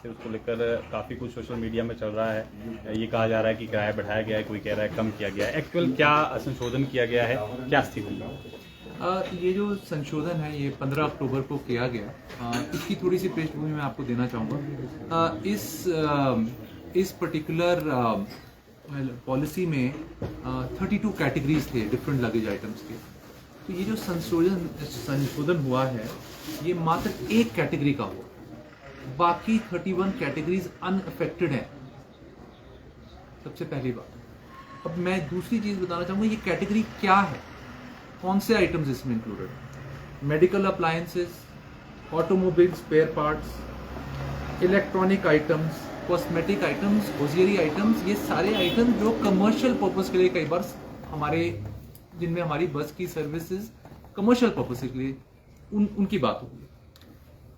से उसको लेकर काफ़ी कुछ सोशल मीडिया में चल रहा है। ये कहा जा रहा है कि किराया बढ़ाया गया है, कोई कह रहा है कम किया गया है। एक्चुअल क्या संशोधन किया गया है, क्या स्थिति है? ये जो संशोधन है ये 15 अक्टूबर को किया गया। इसकी थोड़ी सी पृष्ठभूमि मैं आपको देना चाहूँगा। इस पर्टिकुलर पॉलिसी में 32 कैटेगरीज थे डिफरेंट लगेज आइटम्स के। तो ये जो संशोधन हुआ है ये मात्र एक कैटेगरी का हुआ, बाकी 31 कैटेगरीज अनअफेक्टेड है। सबसे पहली बात। अब मैं दूसरी चीज बताना चाहूंगा ये कैटेगरी क्या है, कौन से आइटम्स इसमें इंक्लूडेड है। Medical appliances, automobile spare parts, electronic items, cosmetic items, hosiery items, ये सारे आइटम जो कमर्शियल पर्पस के लिए कई बार हमारे जिनमें हमारी बस की सर्विसेज कमर्शियल पर्पस के लिए उनकी बात होगी।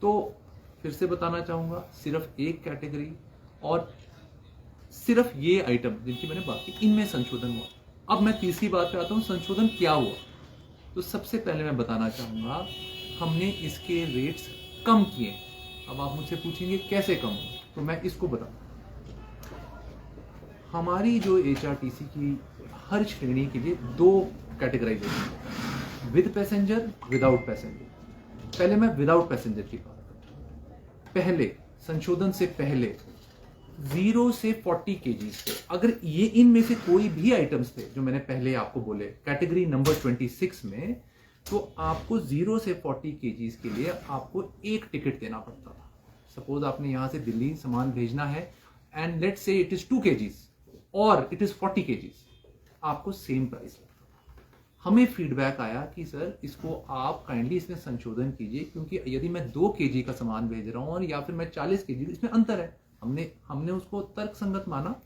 तो फिर से बताना चाहूंगा सिर्फ एक कैटेगरी और सिर्फ ये आइटम जिनकी मैंने बात की इनमें संशोधन हुआ। अब मैं तीसरी बात पे आता हूं, संशोधन क्या हुआ। तो सबसे पहले मैं बताना चाहूंगा हमने इसके रेट्स कम किए। अब आप मुझसे पूछेंगे कैसे कम हुए, तो मैं इसको बताऊं। हमारी जो HRTC की हर श्रेणी के लिए दो कैटेगराइजेशन है, विद पैसेंजर, विदाउट पैसेंजर। पहले मैं विदाउट पैसेंजर की बात करता हूं। पहले संशोधन से पहले 0 से 40 kgs थे। अगर ये इनमें से कोई भी आइटम्स थे जो मैंने पहले आपको बोले कैटेगरी नंबर 26 में, तो आपको 0 से 40 kgs के लिए आपको एक टिकट देना पड़ता था। सपोज आपने यहां से दिल्ली सामान भेजना है and let's say it is 2 kgs और इट इज 40 kgs, आपको सेम प्राइस लगता था। हमें फीडबैक आया कि सर इसको आप काइंडली इसमें संशोधन कीजिए, क्योंकि यदि मैं 2 kg का सामान भेज रहा हूं और या फिर मैं 40 kg, इसमें अंतर है। हमने उसको तर्क संगत माना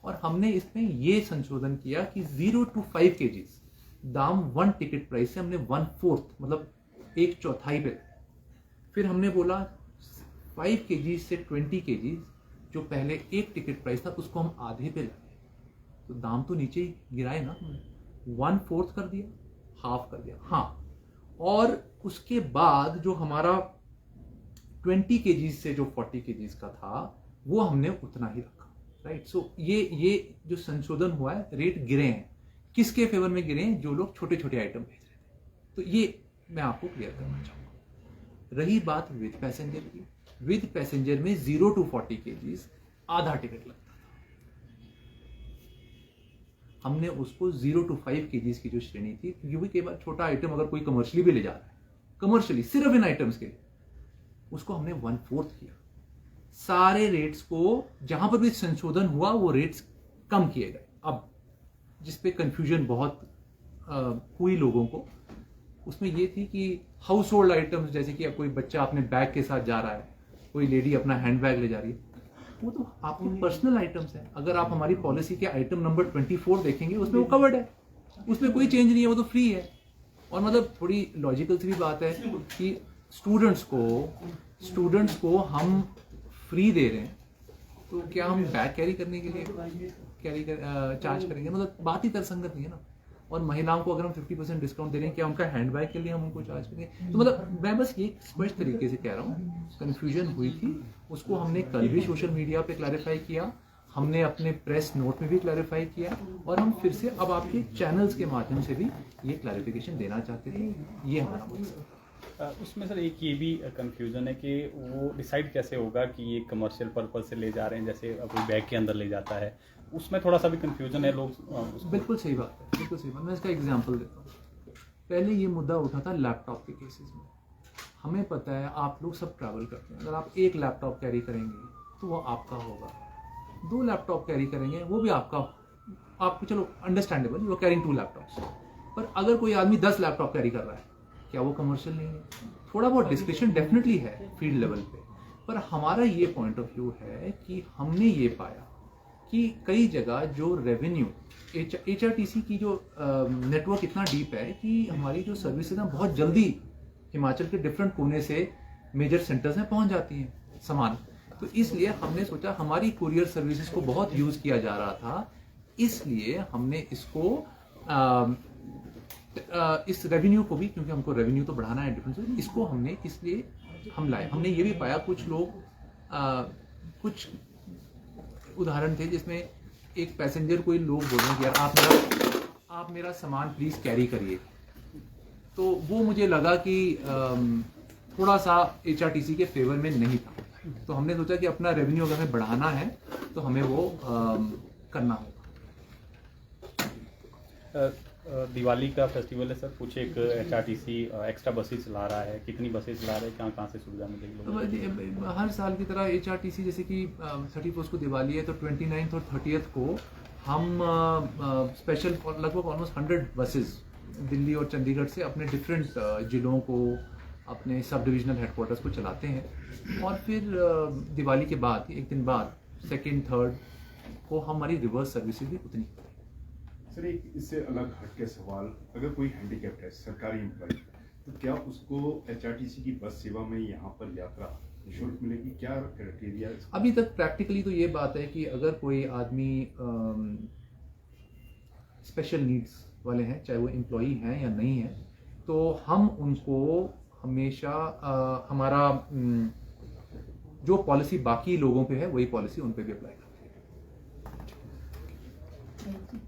और हमने इसमें ये संशोधन किया कि 0 to 5 kgs दाम 1 टिकट प्राइस से हमने 1/4 मतलब 1/4 पे। फिर हमने बोला 5 kg से 20 kg जो पहले एक टिकट प्राइस था उसको हम आधे पे लाए, तो दाम तो नीचे ही गिराए ना, 1/4 कर दिया, हाफ कर दिया। हाँ, और उसके बाद जो हमारा 20 kg से जो 40 kg का था वो हमने उतना ही रखा, राइट। सो ये जो संशोधन हुआ है, रेट गिरे हैं। किसके फेवर में गिरे हैं? जो लोग छोटे छोटे आइटम भेज रहे थे। तो ये मैं आपको क्लियर करना चाहूंगा। रही बात विद पैसेंजर की, विद पैसेंजर में 0 to 40 kgs आधा टिकट लगता था। हमने उसको 0 to 5 kgs की जो श्रेणी थी, क्योंकि कई बार छोटा आइटम अगर कोई कमर्शियली भी ले जा रहा है, कमर्शियली सिर्फ इन आइटम्स के लिए, उसको हमने 1/4 किया। सारे रेट्स को जहां पर भी संशोधन हुआ वो रेट्स कम किए गए। अब जिसपे कंफ्यूजन बहुत हुई लोगों को, उसमें ये थी कि हाउस होल्ड आइटम्स, जैसे कि कोई बच्चा अपने बैग के साथ जा रहा है, कोई लेडी अपना हैंड बैग ले जा रही है, वो तो आपके पर्सनल आइटम्स हैं। अगर आप हमारी पॉलिसी के आइटम नंबर 24 देखेंगे उसमें वो कवर्ड है, उसमें कोई चेंज नहीं है, वो तो फ्री है। और मतलब थोड़ी लॉजिकल सी भी बात है कि स्टूडेंट्स को हम फ्री दे रहे हैं, तो क्या हम बैग कैरी करने के लिए चार्ज करेंगे? मतलब बात ही तर्कसंगत नहीं है ना। और महिलाओं को अगर हम 50% डिस्काउंट दे रहे हैं, क्या उनका हैंड बैग के लिए हम उनको चार्ज करेंगे? तो मतलब मैं बस ये स्पष्ट तरीके से कह रहा हूँ, कंफ्यूजन हुई थी, उसको हमने कल भी सोशल मीडिया पे क्लैरिफाई किया, हमने अपने प्रेस नोट में भी क्लैरिफाई किया, और हम फिर से अब आपके चैनल्स के माध्यम से भी ये क्लैरिफिकेशन देना चाहते थे। ये हमारा मकसद है। उसमें सर एक ये भी कंफ्यूजन है कि वो डिसाइड कैसे होगा कि ये कमर्शियल पर्पज से ले जा रहे हैं, जैसे कोई बैग के अंदर ले जाता है, उसमें थोड़ा सा भी कंफ्यूजन है लोग। बिल्कुल सही बात है, बिल्कुल सही बात। मैं इसका एग्जांपल देता हूँ। पहले ये मुद्दा उठा था लैपटॉप के केसेस में। हमें पता है आप लोग सब ट्रैवल करते हैं, अगर आप एक लैपटॉप कैरी करेंगे तो वो आपका होगा, 2 लैपटॉप कैरी करेंगे वो भी आपको चलो understandable, you are carrying 2 laptops. पर अगर कोई आदमी 10 लैपटॉप कैरी कर रहा है, क्या वो कमर्शियल नहीं है? थोड़ा बहुत डिस्क्रिप्शन डेफिनेटली है फील्ड लेवल पे, पर हमारा ये पॉइंट ऑफ व्यू है कि हमने ये पाया कि कई जगह जो रेवेन्यू HRTC की जो नेटवर्क इतना डीप है कि हमारी जो सर्विसेज हैं बहुत जल्दी हिमाचल के डिफरेंट कोने से मेजर सेंटर्स में पहुंच जाती हैं सामान। तो इसलिए हमने सोचा, हमारी कुरियर सर्विसेज को बहुत यूज किया जा रहा था, इसलिए हमने इसको इस रेवेन्यू को भी, क्योंकि हमको रेवेन्यू तो बढ़ाना है डिफरेंस, इसको हमने इसलिए हम लाए। हमने ये भी पाया कुछ लोग कुछ उदाहरण थे जिसमें एक पैसेंजर कोई लोग बोल रहे हैं कि यार आप मेरा सामान प्लीज़ कैरी करिए, तो वो मुझे लगा कि थोड़ा सा HRTC के फेवर में नहीं था। तो हमने सोचा कि अपना रेवेन्यू अगर हमें बढ़ाना है तो हमें वो करना होगा। दिवाली का फेस्टिवल है सर, कुछ एक HRTC एक्स्ट्रा बसेस चला रहा है, कितनी बसेस चला रहे हैं, कहाँ कहाँ से सुविधा मिलेगी लोगों को? हर साल की तरह HRTC जैसे कि 31 को दिवाली है तो 29 और 30 को हम स्पेशल लगभग ऑलमोस्ट 100 बसेस दिल्ली और चंडीगढ़ से अपने डिफरेंट जिलों को, अपने सब डिविजनल हेडक्वार्टर्स को चलाते हैं। और फिर दिवाली के बाद एक दिन बाद 2nd 3rd को हमारी रिवर्स सर्विसेज भी उतनी। सर एक इससे अलग हटके सवाल, अगर कोई हैंडीकैप्ड है सरकारी एम्प्लॉय, तो क्या उसको HRTC की बस सेवा में यहाँ पर यात्रा निःशुल्क मिलेगी? क्या क्राइटेरिया? अभी तक प्रैक्टिकली तो ये बात है कि अगर कोई आदमी स्पेशल नीड्स वाले हैं, चाहे वो एम्प्लॉई हैं या नहीं है, तो हम उनको हमेशा हमारा जो पॉलिसी बाकी लोगों पे है वही पॉलिसी उन पे भी अप्लाई करते हैं।